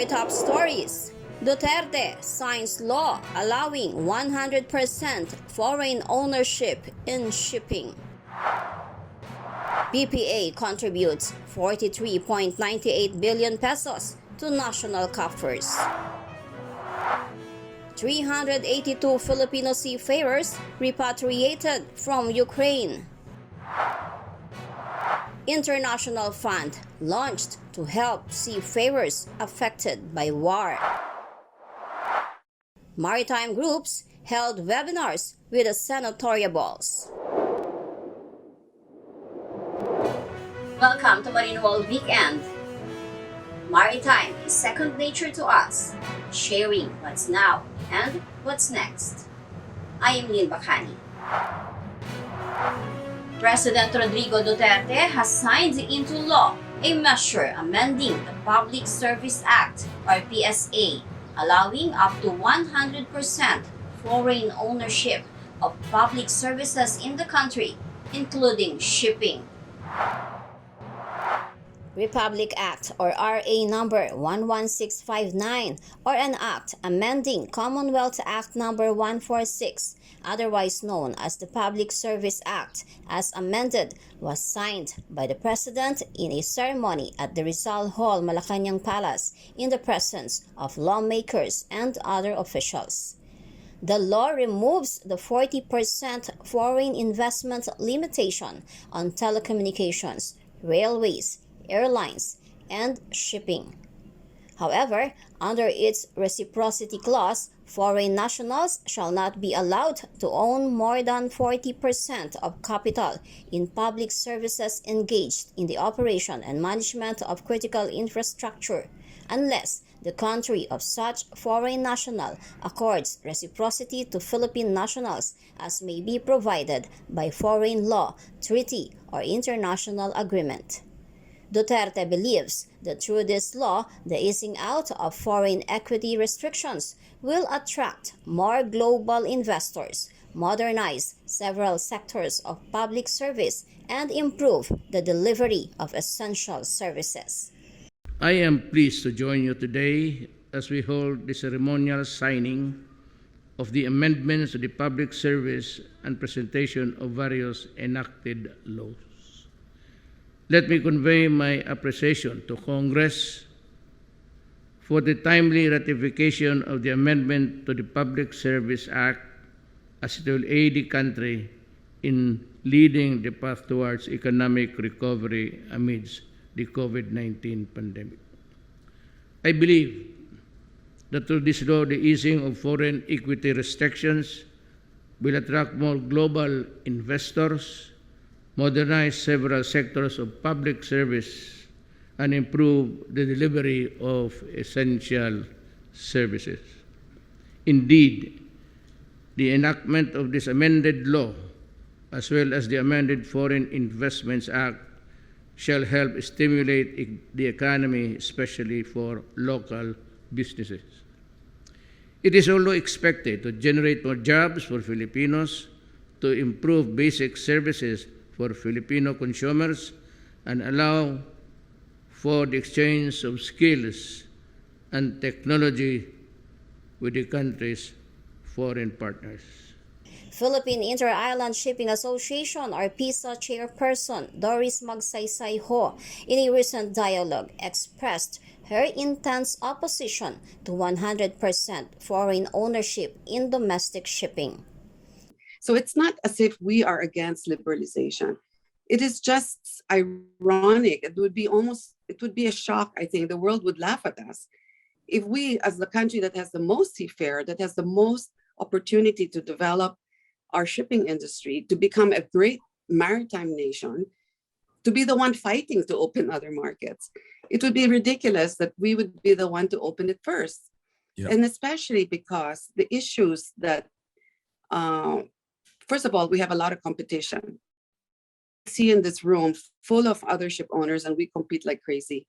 our top stories. Duterte signs law allowing 100% foreign ownership in shipping. BPA contributes 43.98 billion pesos to national coffers. 382 Filipino seafarers repatriated from Ukraine. International fund launched to help seafarers affected by war. Maritime groups held webinars with the senatoriables. Welcome to Marino World Weekend. Maritime is second nature to us, sharing what's now and what's next. I am Lynn Bacani. President Rodrigo Duterte has signed into law a measure amending the Public Service Act or PSA, allowing up to 100% foreign ownership of public services in the country, including shipping. Republic Act or RA number 11659 or an act amending Commonwealth Act number 146, otherwise known as the Public Service Act, as amended, was signed by the President in a ceremony at the Rizal Hall, Malacañang Palace in the presence of lawmakers and other officials. The law removes the 40% foreign investment limitation on telecommunications, railways, airlines, and shipping. However, under its reciprocity clause, foreign nationals shall not be allowed to own more than 40% of capital in public services engaged in the operation and management of critical infrastructure, unless the country of such foreign national accords reciprocity to Philippine nationals as may be provided by foreign law, treaty, or international agreement. Duterte believes that through this law, the easing out of foreign equity restrictions will attract more global investors, modernize several sectors of public service, and improve the delivery of essential services. I am pleased to join you today as we hold the ceremonial signing of the amendments to the Public Service and presentation of various enacted laws. Let me convey my appreciation to Congress for the timely ratification of the amendment to the Public Service Act, as it will aid the country in leading the path towards economic recovery amidst the COVID-19 pandemic. I believe that through this law, the easing of foreign equity restrictions will attract more global investors, modernize several sectors of public service, and improve the delivery of essential services. Indeed, the enactment of this amended law, as well as the amended Foreign Investments Act, shall help stimulate the economy, especially for local businesses. It is also expected to generate more jobs for Filipinos, to improve basic services for Filipino consumers, and allow for the exchange of skills and technology with the country's foreign partners. Philippine Inter-Island Shipping Association or PISA chairperson Doris Magsaysay Ho, in a recent dialogue, expressed her intense opposition to 100% foreign ownership in domestic shipping. So it's not as if we are against liberalization. It is just ironic. It would be a shock, I think. The world would laugh at us if we, as the country that has the most seafarer, that has the most opportunity to develop our shipping industry, to become a great maritime nation, to be the one fighting to open other markets. It would be ridiculous that we would be the one to open it first. Yeah. And especially because the issues that, first of all, we have a lot of competition. See in this room full of other ship owners, and we compete like crazy.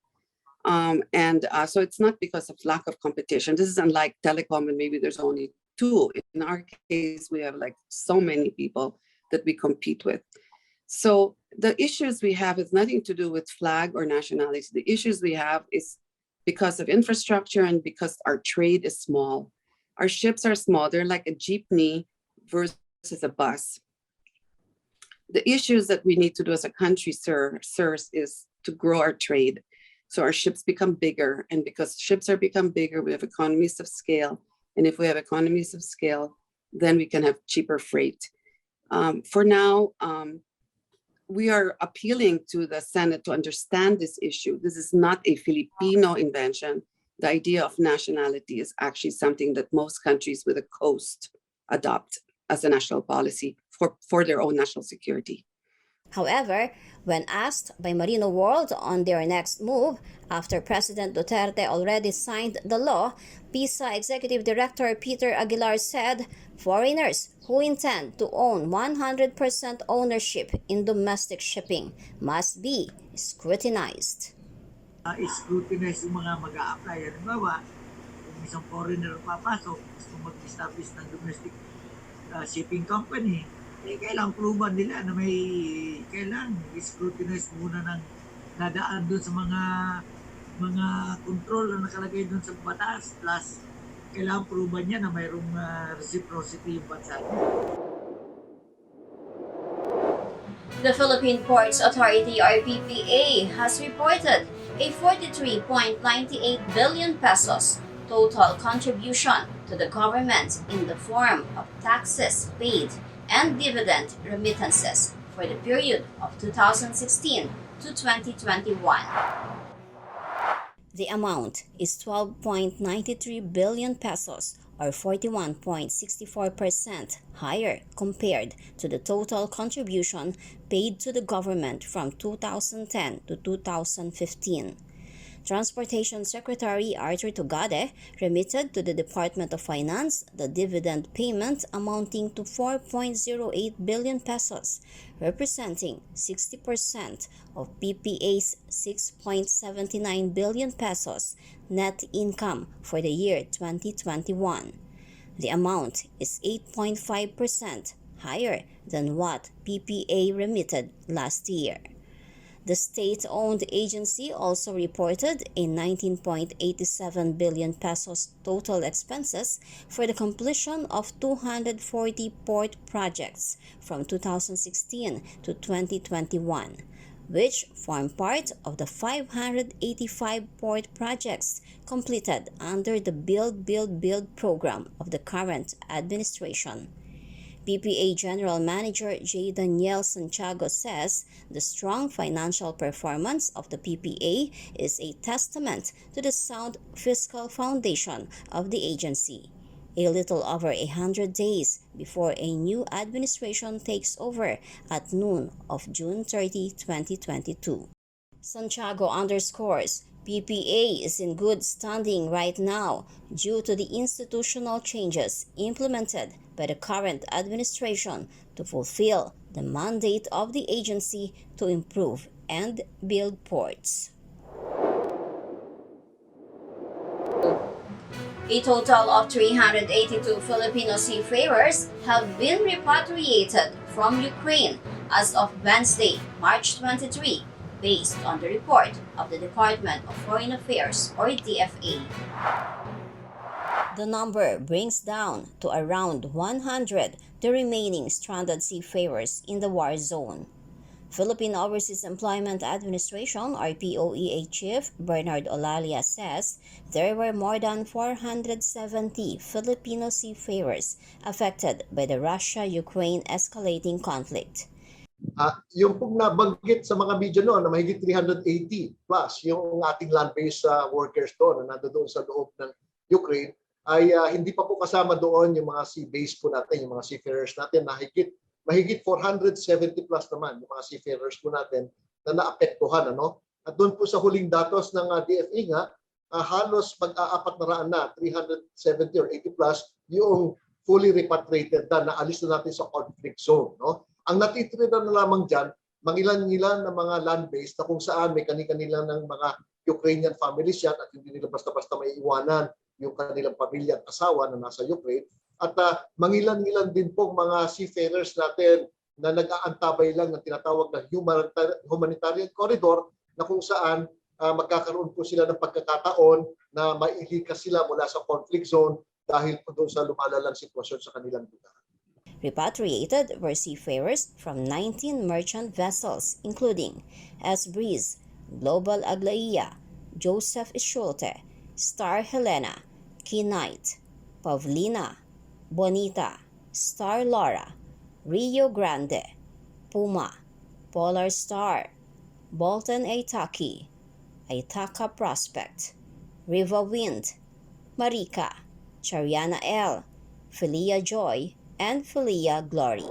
So it's not because of lack of competition. This is unlike telecom, and maybe there's only two. In our case, we have like so many people that we compete with. So the issues we have is nothing to do with flag or nationality. The issues we have is because of infrastructure and because our trade is small. Our ships are small. They're like a jeepney versus a bus. The issues that we need to do as a country, sirs, is to grow our trade. So our ships become bigger. And because ships are become bigger, we have economies of scale. And if we have economies of scale, then we can have cheaper freight. For now, we are appealing to the Senate to understand this issue. This is not a Filipino invention. The idea of nationality is actually something that most countries with a coast adopt as a national policy for their own national security. However, when asked by Marino World on their next move, after President Duterte already signed the law, PISA Executive Director Peter Aguilar said foreigners who intend to own 100% ownership in domestic shipping must be scrutinized. Scrutinize yung mga mag-a-apply. Halimbawa, kung isang foreigner papasok, gusto mag-establish ng domestic shipping company, kailangan proven nila na may kailangan scrutinize muna ng nadaan doon sa mga control na nakalagay doon sa batas, plus kailangan proven niya na mayroong reciprocity yung bansa niya. The Philippine Ports Authority or PPA has reported a 43.98 billion pesos total contribution to the government in the form of taxes paid and dividend remittances for the period of 2016 to 2021. The amount is 12.93 billion pesos or 41.64% higher compared to the total contribution paid to the government from 2010 to 2015. Transportation Secretary Arthur Tugade remitted to the Department of Finance the dividend payment amounting to 4.08 billion pesos, representing 60% of PPA's 6.79 billion pesos net income for the year 2021. The amount is 8.5% higher than what PPA remitted last year. The state-owned agency also reported a 19.87 billion pesos total expenses for the completion of 240 port projects from 2016 to 2021, which form part of the 585 port projects completed under the Build program of the current administration. PPA General Manager J. Daniel Santiago says the strong financial performance of the PPA is a testament to the sound fiscal foundation of the agency. A little over 100 days before a new administration takes over at noon of June 30, 2022. Santiago underscores PPA is in good standing right now due to the institutional changes implemented by the current administration to fulfill the mandate of the agency to improve and build ports. A total of 382 Filipino seafarers have been repatriated from Ukraine as of Wednesday, March 23, based on the report of the Department of Foreign Affairs or DFA. The number brings down to around 100 the remaining stranded seafarers in the war zone. Philippine Overseas Employment Administration or POEA Chief Bernard Olalia says there were more than 470 Filipino seafarers affected by the Russia-Ukraine escalating conflict. Yung pong nabanggit sa mga media noon na mahigit 380 plus yung ating land-based workers doon na nandoon sa loob ng Ukraine ay hindi pa po kasama doon yung mga sea-based po natin, yung mga seafarers natin na mahigit 470 plus naman yung mga seafarers po natin na naapektuhan. At doon po sa huling datos ng DFA nga, halos mag-400 na, 370 or 80 plus yung fully repatriated na naalis na natin sa conflict zone. Ang natitira na lamang dyan, mangilan-ngilan na mga land-based na kung saan may kani-kanila ng mga Ukrainian families yan at hindi nila basta-basta may iwanan yung kanilang pamilya at asawa na nasa Ukraine. At mangilan-ngilan din pong mga seafarers natin na nag-aantabay lang ng tinatawag na humanitarian corridor na kung saan magkakaroon po sila ng pagkakataon na mailikas sila mula sa conflict zone dahil po doon sa lumalalang sitwasyon sa kanilang lugar. Repatriated were seafarers from 19 merchant vessels, including S. Breeze, Global Aglaia, Joseph Schulte, Star Helena, Key Knight, Pavlina, Bonita, Star Laura, Rio Grande, Puma, Polar Star, Bolton Aitaki, Aitaka Prospect, Riva Wind, Marika, Chariana L, Philia Joy, and Philia Glory.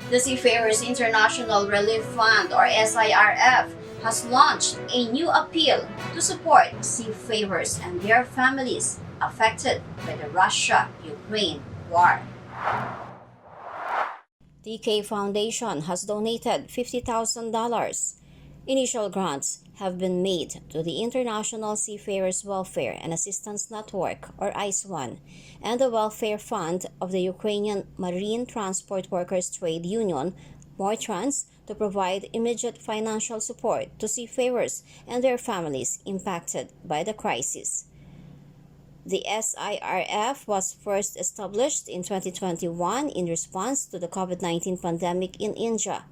The Seafarers International Relief Fund, or SIRF, has launched a new appeal to support seafarers and their families affected by the Russia-Ukraine war. TK Foundation has donated $50,000. Initial grants have been made to the International Seafarers Welfare and Assistance Network, or ICE1, and the Welfare Fund of the Ukrainian Marine Transport Workers Trade Union, MORTRANS, to provide immediate financial support to seafarers and their families impacted by the crisis. The SIRF was first established in 2021 in response to the COVID-19 pandemic in India.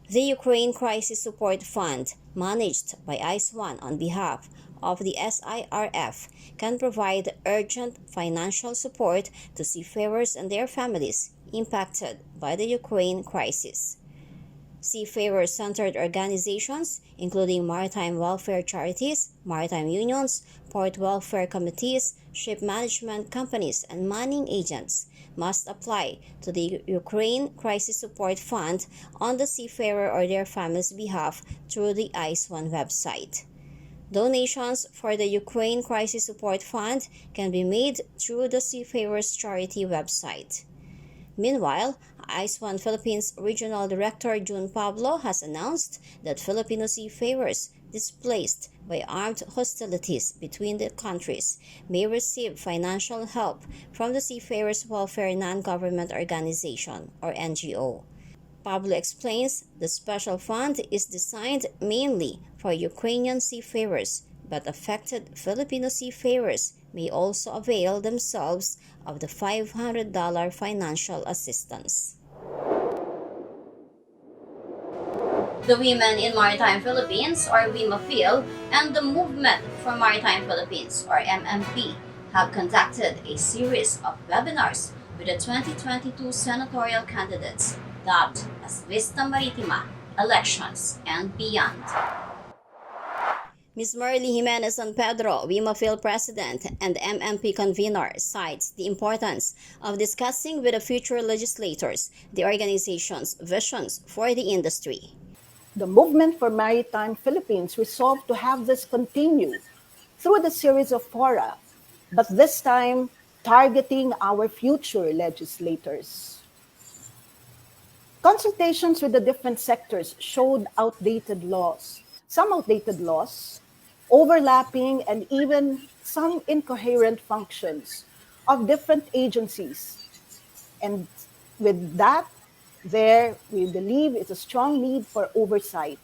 The Ukraine Crisis Support Fund, managed by ICE1 on behalf of the SIRF, can provide urgent financial support to seafarers and their families impacted by the Ukraine crisis. Seafarer-centered organizations, including maritime welfare charities, maritime unions, port welfare committees, ship management companies, and mining agents, must apply to the Ukraine Crisis Support Fund on the seafarer or their family's behalf through the ICE1 website. Donations for the Ukraine Crisis Support Fund can be made through the Seafarers Charity website. Meanwhile, ICE1 Philippines Regional Director June Pablo has announced that Filipino seafarers displaced by armed hostilities between the countries may receive financial help from the Seafarers Welfare Non-Government Organization, or NGO. Pablo explains the special fund is designed mainly for Ukrainian seafarers, but affected Filipino seafarers may also avail themselves of the $500 financial assistance. The Women in Maritime Philippines, or WIMAPHIL, and the Movement for Maritime Philippines, or MMP, have conducted a series of webinars with the 2022 senatorial candidates dubbed as Vista Maritima, Elections, and Beyond. Ms. Merly Jimenez San Pedro, WIMAPHIL President and MMP Convener, cites the importance of discussing with the future legislators the organization's visions for the industry. The Movement for Maritime Philippines resolved to have this continue through the series of fora, but this time targeting our future legislators. Consultations with the different sectors showed some outdated laws, overlapping and even some incoherent functions of different agencies. And with that, we believe it's a strong need for oversight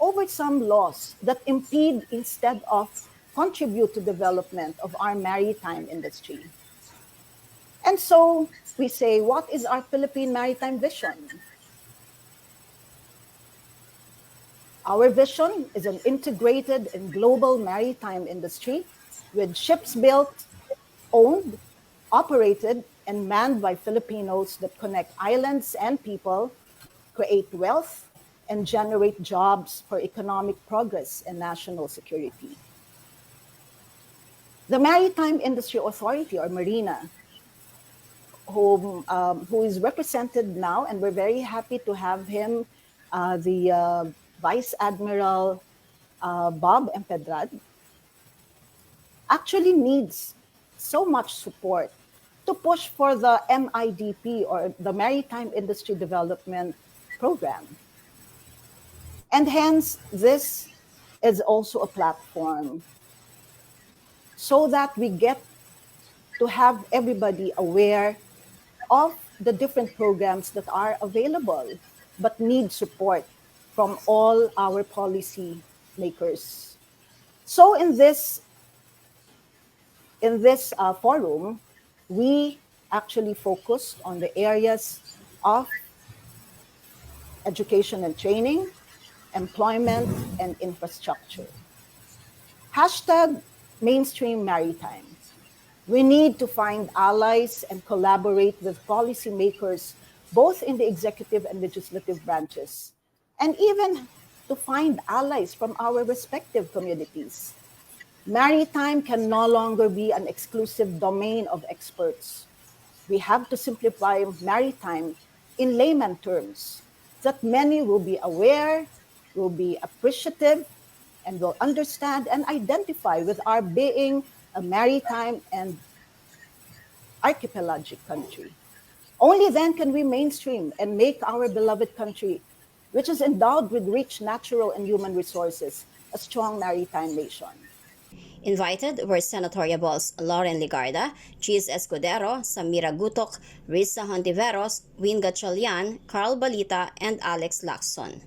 over some laws that impede instead of contribute to development of our maritime industry. And so we say, what is our Philippine maritime vision? Our vision is an integrated and global maritime industry with ships built, owned, operated, and manned by Filipinos that connect islands and people, create wealth, and generate jobs for economic progress and national security. The Maritime Industry Authority, or MARINA, who is represented now, and we're very happy to have him, the Vice Admiral Bob Empedrad, actually needs so much support to push for the MIDP, or the Maritime Industry Development Program. And hence, this is also a platform so that we get to have everybody aware of the different programs that are available but need support from all our policy makers. So in this forum, we actually focused on the areas of education and training, employment, and infrastructure. Hashtag mainstream maritime. We need to find allies and collaborate with policymakers, both in the executive and legislative branches, and even to find allies from our respective communities. Maritime can no longer be an exclusive domain of experts. We have to simplify maritime in layman terms that many will be aware, will be appreciative, and will understand and identify with our being a maritime and archipelagic country. Only then can we mainstream and make our beloved country, which is endowed with rich natural and human resources, a strong maritime nation. Invited were Senatoriables Lauren Ligarda, Cheese Escudero, Samira Gutok, Risa Hontiveros, Win Gatchalian, Carl Balita, and Alex Lacson.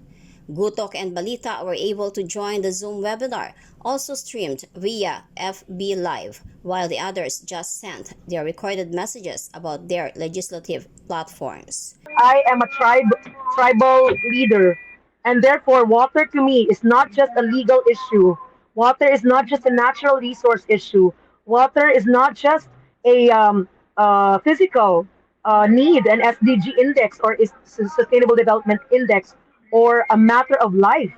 Gutok and Balita were able to join the Zoom webinar, also streamed via FB Live, while the others just sent their recorded messages about their legislative platforms. I am a tribal leader, and therefore water to me is not just a legal issue. Water is not just a natural resource issue. Water is not just a physical need, an SDG index or is Sustainable Development Index, or a matter of life,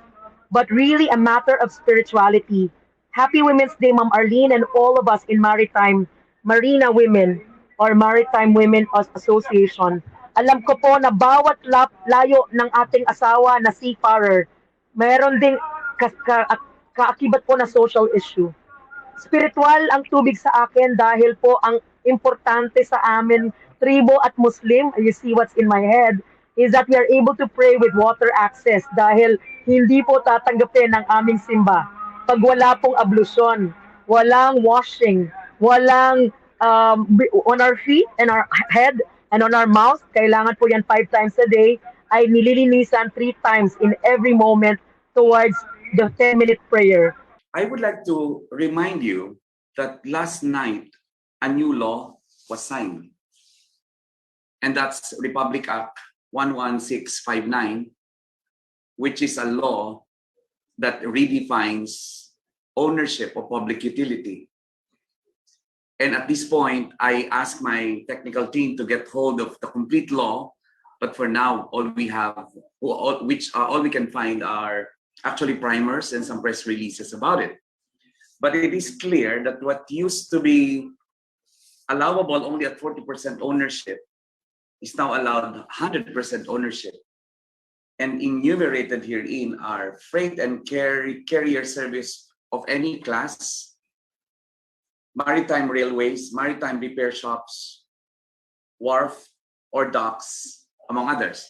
but really a matter of spirituality. Happy Women's Day, Ma'am Arlene, and all of us in Maritime, Marina Women, or Maritime Women Association. Alam ko po na bawat layo ng ating asawa na seafarer, mayroon ding kaakibat po na social issue. Spiritual ang tubig sa akin dahil po ang importante sa amin, tribo at Muslim, you see what's in my head, is that we are able to pray with water access dahil hindi po tatanggapin ng aming simba pag wala pong ablusyon, walang washing, walang on our feet and our head and on our mouth, kailangan po yan 5 times a day, ay nililinisan 3 times in every moment towards the 10-minute prayer. I would like to remind you that last night, a new law was signed. And that's Republic Act 11659, which is a law that redefines ownership of public utility. And at this point, I asked my technical team to get hold of the complete law, but for now, all we can find are actually primers and some press releases about it. But it is clear that what used to be allowable only at 40% ownership is now allowed 100% ownership. And enumerated herein are freight and carrier service of any class, maritime railways, maritime repair shops, wharf or docks, among others.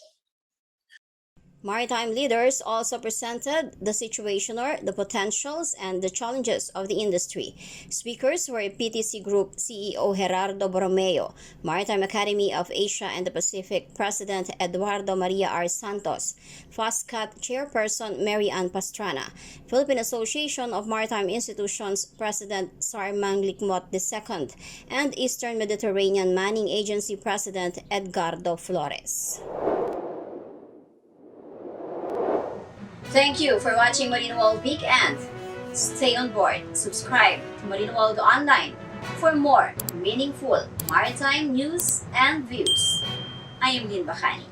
Maritime leaders also presented the situation, the potentials, and the challenges of the industry. Speakers were PTC Group CEO Gerardo Borromeo, Maritime Academy of Asia and the Pacific President Eduardo Maria R. Santos, FASCAT Chairperson Mary Ann Pastrana, Philippine Association of Maritime Institutions President Sarmang Likmot II, and Eastern Mediterranean Manning Agency President Edgardo Flores. Thank you for watching Marino World Weekend. Stay on board. Subscribe to Marino World Online for more meaningful maritime news and views. I am Lynn Bacani.